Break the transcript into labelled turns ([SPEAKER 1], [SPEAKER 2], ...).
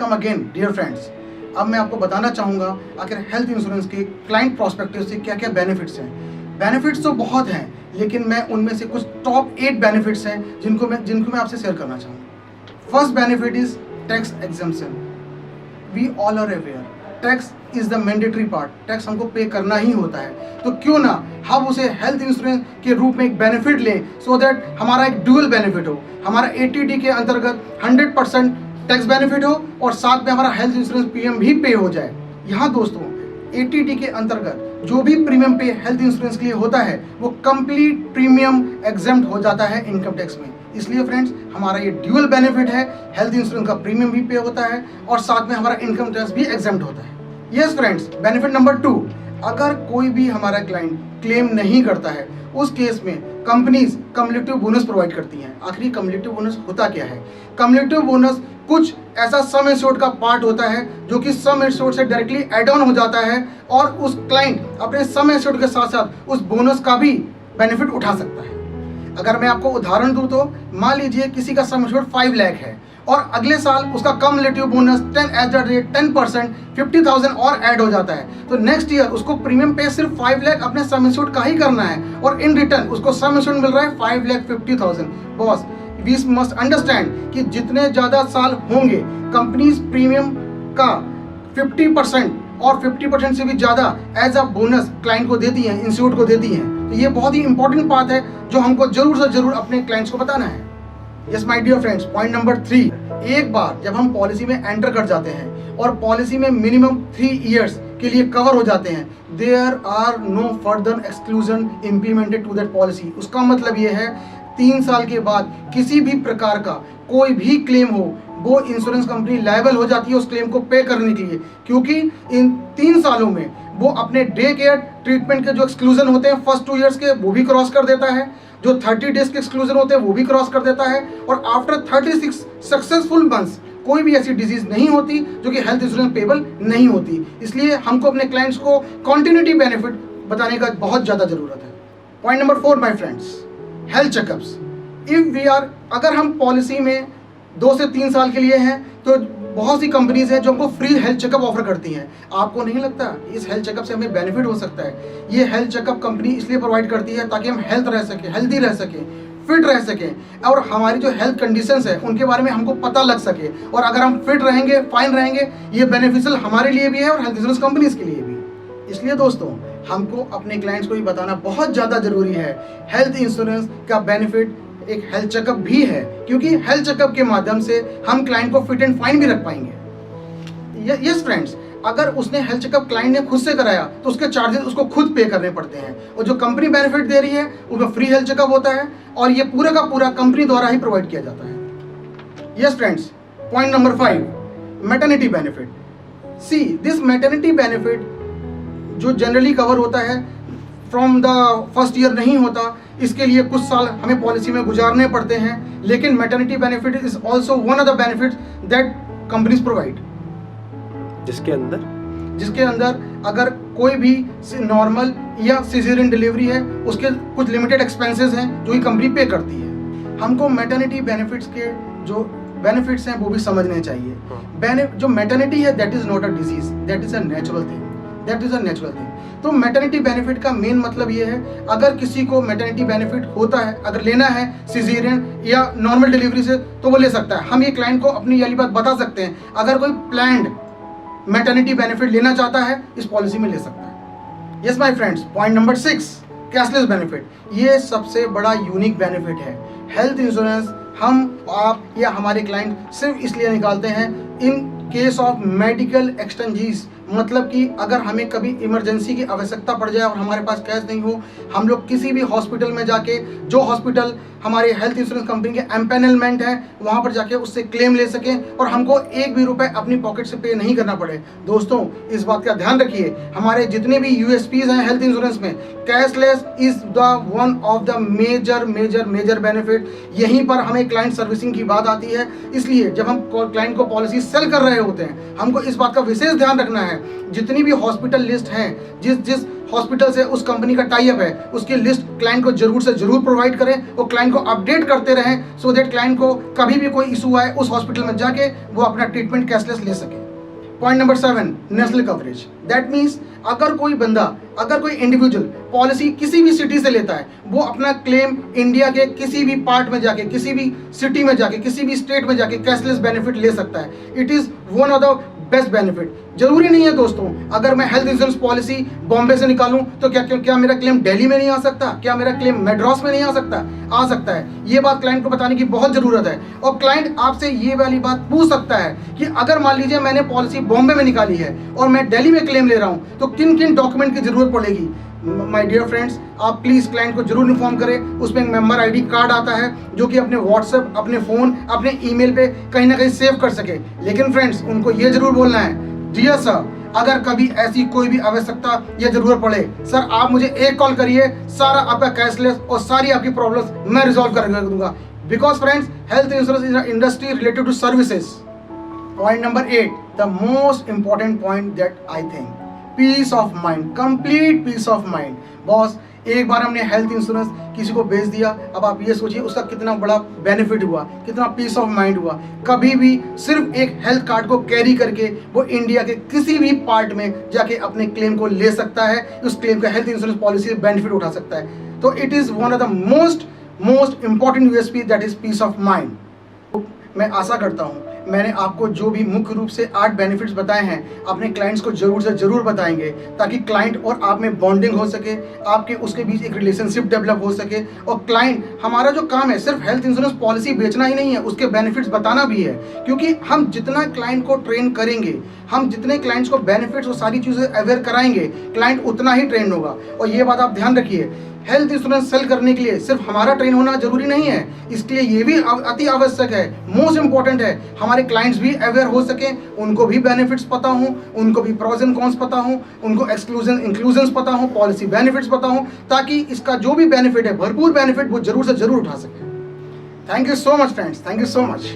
[SPEAKER 1] Welcome again dear friends. अब मैं आपको बताना चाहूँगा आखिर हेल्थ इंश्योरेंस के क्लाइंट प्रोस्पेक्टिव से क्या क्या बेनिफिट्स हैं। बेनिफिट्स तो बहुत हैं, लेकिन मैं उनमें से कुछ टॉप 8 बेनिफिट्स हैं जिनको मैं आपसे शेयर करना चाहूँगा। First benefit is tax exemption. We all are aware tax is the mandatory part. Tax हमको पे करना ही होता है, तो क्यों ना हम उसे हेल्थ इंश्योरेंस के रूप में एक बेनिफिट लें, सो दैट हमारा एक ड्यूअल बेनिफिट हो। हमारा 80D के अंतर्गत 100% टैक्स बेनिफिट हो और साथ में हमारा हेल्थ इंश्योरेंस प्रीमियम भी पे हो जाए। यहाँ दोस्तों 80D के अंतर्गत जो भी प्रीमियम पे हेल्थ इंश्योरेंस के लिए होता है वो कंप्लीट प्रीमियम एग्जेम्प्ट हो जाता है इनकम टैक्स में। इसलिए फ्रेंड्स हमारा ये ड्यूअल बेनिफिट है, हेल्थ इंश्योरेंस का प्रीमियम भी पे होता है और साथ में हमारा इनकम टैक्स भी एग्जेम्प्ट होता है। यस फ्रेंड्स, बेनिफिट नंबर 2, अगर कोई भी हमारा क्लाइंट क्लेम नहीं करता है उस केस में कंपनीज कम्युलेटिव बोनस प्रोवाइड करती हैं। आखिर कम्युलेटिव बोनस होता क्या है? कम्युलेटिव बोनस कुछ ऐसा सम एश्योर्ड का पार्ट होता है जो कि सम एश्योर्ड से डायरेक्टली एड ऑन हो जाता है और उस क्लाइंट अपने सम एश्योर्ड के साथ साथ उस बोनस का भी बेनिफिट उठा सकता है। अगर मैं आपको उदाहरण दूं तो मान लीजिए किसी का सम एश्योर्ड 5 लाख है और अगले साल उसका कम्युलेटिव बोनस 10% 50,000 और ऐड हो जाता है, तो नेक्स्ट ईयर उसको प्रीमियम पे सिर्फ 5 लाख अपने सम एश्योर्ड का ही करना है और इन रिटर्न उसको सम एश्योर्ड मिल रहा है 5,50,000। बॉस वी मस्ट अंडरस्टैंड कि जितने ज़्यादा साल होंगे कंपनीज प्रीमियम का 50% और 50% से भी ज़्यादा एज अ बोनस क्लाइंट को देती हैं, इंश्योर्ड को देती हैं। तो ये बहुत ही इंपॉर्टेंट बात है जो हमको जरूर से जरूर अपने क्लाइंट्स को बताना है। Yes my dear friends, point number 3, एक बार जब हम पॉलिसी में एंटर कर जाते हैं और पॉलिसी में मिनिमम 3 इयर्स के लिए कवर हो जाते हैं, there are no further exclusion implemented to that policy. उसका मतलब ये है 3 साल के बाद किसी भी प्रकार का कोई भी क्लेम हो वो इंश्योरेंस कंपनी लायबल हो जाती है उस क्लेम को पे करने के लिए, क्योंकि इन 3 सालों में वो अपने डे केयर ट्रीटमेंट के जो एक्सक्लूजन होते हैं फर्स्ट 2 इयर्स के वो भी क्रॉस कर देता है, जो 30 डेज के एक्सक्लूजन होते हैं वो भी क्रॉस कर देता है और आफ्टर 36 सक्सेसफुल मंथ्स कोई भी ऐसी डिजीज नहीं होती जो कि हेल्थ इंश्योरेंस पेबल नहीं होती। इसलिए हमको अपने क्लाइंट्स को कॉन्टिन्यूटी बेनिफिट बताने का बहुत ज़्यादा ज़रूरत है। Point number 4 my friends, health checkups. If we are, अगर हम पॉलिसी में 2 से 3 साल के लिए हैं तो बहुत सी कंपनीज हैं जो हमको फ्री हेल्थ चेकअप ऑफर करती हैं। आपको नहीं लगता इस हेल्थ चेकअप से हमें बेनिफिट हो सकता है? ये हेल्थ चेकअप कंपनी इसलिए प्रोवाइड करती है ताकि हम हेल्दी रह सकें, फिट रह सकें और हमारी जो हेल्थ कंडीशंस है उनके बारे में हमको पता लग सके। और अगर हम फिट रहेंगे, फाइन रहेंगे, ये बेनिफिशियल हमारे लिए भी है और हेल्थ इंश्योरेंस कंपनीज के लिए भी। इसलिए दोस्तों हमको अपने क्लाइंट्स को भी बताना बहुत ज़्यादा जरूरी है। हेल्थ इंश्योरेंस का बेनिफिट एक हेल्थ चेकअप भी है, क्योंकि हेल्थ चेकअप के माध्यम से हम क्लाइंट को फिट एंड फाइन भी रख पाएंगे। यस फ्रेंड्स, अगर उसने हेल्थ चेकअप क्लाइंट ने खुद से कराया तो उसके चार्जेस उसको खुद पे करने पड़ते हैं और जो कंपनी बेनिफिट दे रही है उसमें फ्री हेल्थ चेकअप होता है और ये पूरा का पूरा कंपनी द्वारा ही प्रोवाइड किया जाता है। Yes friends, point number 5, maternity benefit. See this maternity benefit जो जनरली कवर होता है फ्रॉम द फर्स्ट ईयर नहीं होता, इसके लिए कुछ साल हमें पॉलिसी में गुजारने पड़ते हैं, लेकिन maternity benefit is also one of the benefits that companies provide, जिसके अंदर अगर कोई भी नॉर्मल या सिजेरियन डिलीवरी है उसके कुछ लिमिटेड एक्सपेंसेस हैं जो कि कंपनी पे करती है। हमको मैटरनिटी बेनिफिट्स के जो बेनिफिट्स हैं वो भी समझने चाहिए। जो मैटरनिटी है that is not a disease, that is a natural thing. तो मैटरनिटी बेनिफिट का मेन मतलब ये है, अगर किसी को मैटरनिटी बेनिफिट होता है, अगर लेना है सिजेरियन या नॉर्मल डिलीवरी से तो वो ले सकता है। हम ये क्लाइंट को अपनी वाली बात बता सकते हैं, अगर कोई प्लान्ड मैटरनिटी बेनिफिट लेना चाहता है इस पॉलिसी में ले सकता है। Yes my friends, point number 6, cashless benefit. ये सबसे बड़ा यूनिक बेनिफिट है। हेल्थ इंश्योरेंस हम, आप या हमारे क्लाइंट सिर्फ इसलिए निकालते हैं इन केस ऑफ मेडिकल एक्सटेंजीज, मतलब कि अगर हमें कभी इमरजेंसी की आवश्यकता पड़ जाए और हमारे पास कैश नहीं हो, हम लोग किसी भी हॉस्पिटल में जाके, जो हॉस्पिटल हमारे हेल्थ इंश्योरेंस कंपनी के एम्पैनलमेंट है वहाँ पर जाके उससे क्लेम ले सकें और हमको 1 भी रुपए अपनी पॉकेट से पे नहीं करना पड़े। दोस्तों इस बात का ध्यान रखिए, हमारे जितने भी यूएसपीज हैं हेल्थ इंश्योरेंस में, cashless is the one of the major benefit. यहीं पर हमें क्लाइंट सर्विसिंग की बात आती है। इसलिए जब हम क्लाइंट को पॉलिसी सेल कर रहे होते हैं हमको इस बात का विशेष ध्यान रखना है है, जितनी भी हॉस्पिटल लिस्ट है, जिस हॉस्पिटल से उस कंपनी का टाई अप है, उसकी लिस्ट क्लाइंट को जरूर से जरूर प्रोवाइड करें और क्लाइंट को अपडेट करते रहें, सो दैट क्लाइंट को कभी भी कोई इशू आए उस हॉस्पिटल में जाके वो अपना ट्रीटमेंट कैशलेस ले सके। Point number 7, national coverage. That means अगर कोई इंडिविजुअल पॉलिसी किसी भी सिटी से लेता है, वो अपना क्लेम इंडिया के किसी भी पार्ट में जाके, किसी भी सिटी में जाके, किसी भी स्टेट में जाके कैशलेस बेनिफिट ले सकता है। It is one of the best benefit. जरूरी नहीं है दोस्तों, अगर मैं हेल्थ इंश्योरेंस पॉलिसी बॉम्बे से निकालूं तो क्या मेरा क्लेम दिल्ली में नहीं आ सकता? क्या मेरा क्लेम मद्रास में नहीं आ सकता? आ सकता है। ये बात क्लाइंट को बताने की बहुत जरूरत है। और क्लाइंट आपसे ये वाली बात पूछ सकता है कि अगर मान लीजिए मैंने पॉलिसी बॉम्बे में निकाली है और मैं दिल्ली में क्लेम ले रहा हूं, तो किन किन डॉक्यूमेंट की जरूरत पड़ेगी? माय डियर फ्रेंड्स, आप प्लीज क्लाइंट को जरूर इन्फॉर्म करें। उसमें एक मेंबर आईडी कार्ड आता है जो कि अपने व्हाट्सएप, अपने फोन, अपने ईमेल पे कहीं ना कहीं सेव कर सके। लेकिन फ्रेंड्स, उनको ये जरूर बोलना है, डियर सर, अगर कभी ऐसी कोई भी आवश्यकता या जरूरत पड़े, सर आप मुझे एक कॉल करिए, सारा आपका कैशलेस और सारी आपकी प्रॉब्लम्स मैं रिजॉल्व कर दूंगा। Because friends, health insurance is a industry related to services. Point number 8, the most important point that I think, peace of mind, complete peace of mind. Boss, एक बार हमने हेल्थ इंश्योरेंस किसी को बेच दिया, अब आप ये सोचिए उसका कितना बड़ा बेनिफिट हुआ, कितना पीस ऑफ माइंड हुआ। कभी भी सिर्फ एक हेल्थ कार्ड को कैरी करके वो इंडिया के किसी भी पार्ट में जाके अपने क्लेम को ले सकता है, उस क्लेम का हेल्थ इंश्योरेंस पॉलिसी से बेनिफिट उठा सकता है। तो it is one of the most important USP, that is peace of mind. मैं आशा करता हूँ मैंने आपको जो भी मुख्य रूप से 8 बेनिफिट्स बताए हैं, अपने क्लाइंट्स को जरूर से जरूर बताएंगे, ताकि क्लाइंट और आप में बॉन्डिंग हो सके, आपके उसके बीच एक रिलेशनशिप डेवलप हो सके। और क्लाइंट, हमारा जो काम है सिर्फ हेल्थ इंश्योरेंस पॉलिसी बेचना ही नहीं है, उसके बेनिफिट्स बताना भी है। क्योंकि हम जितना क्लाइंट को ट्रेन करेंगे, हम जितने क्लाइंट्स को बेनिफिट्स और सारी चीज़ें अवेयर कराएंगे, क्लाइंट उतना ही ट्रेन होगा। और ये बात आप ध्यान रखिए, हेल्थ इंश्योरेंस सेल करने के लिए सिर्फ हमारा ट्रेन होना जरूरी नहीं है, इसलिए ये भी अति आवश्यक है, मोस्ट इंपॉर्टेंट है, हमारे क्लाइंट्स भी अवेयर हो सके, उनको भी बेनिफिट्स पता हो, उनको भी प्रोज एंड कॉन्स पता हो, उनको इंक्लूजन पता हो, पॉलिसी बेनिफिट्स पता हो, ताकि इसका जो भी बेनिफिट है, भरपूर बेनिफिट, वो जरूर से जरूर उठा सके। Thank you so much friends, thank you so much.